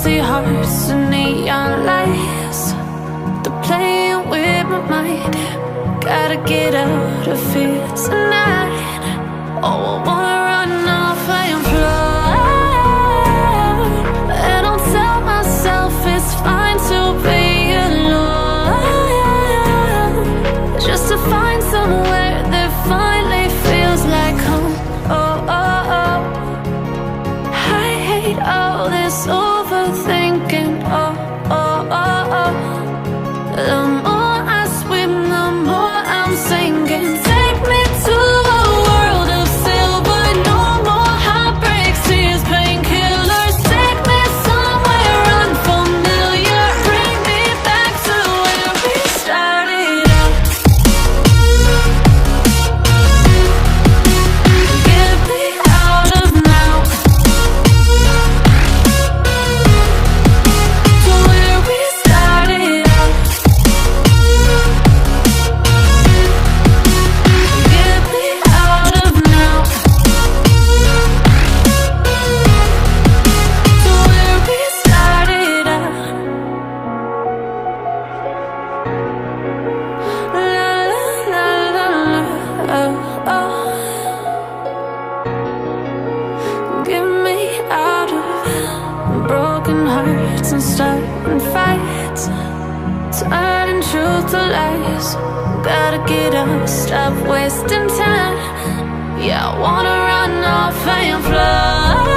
empty hearts and neon lights. They're playing with my mind. Gotta get out of here tonight. Oh, I wanna run off and fly, and I'll tell myself it's fine to be alone, just to find somewhere that finally feels like home. Oh, oh, oh. I hate all this overthinking. Oh, oh, oh, oh. The more I swim, the more I'm sinking. Take me to a world of silver. No more heartbreaks, tears, painkillers. Take me somewhere unfamiliar. Bring me back to where we started out. Get me out of now, to where we started out. Get me out of now, to where we started out. La la la la la, oh, oh. Get me out of broken hearts and starting fights, turning truth to lies. Gotta get up, stop wasting time. Yeah, I wanna run off and fly.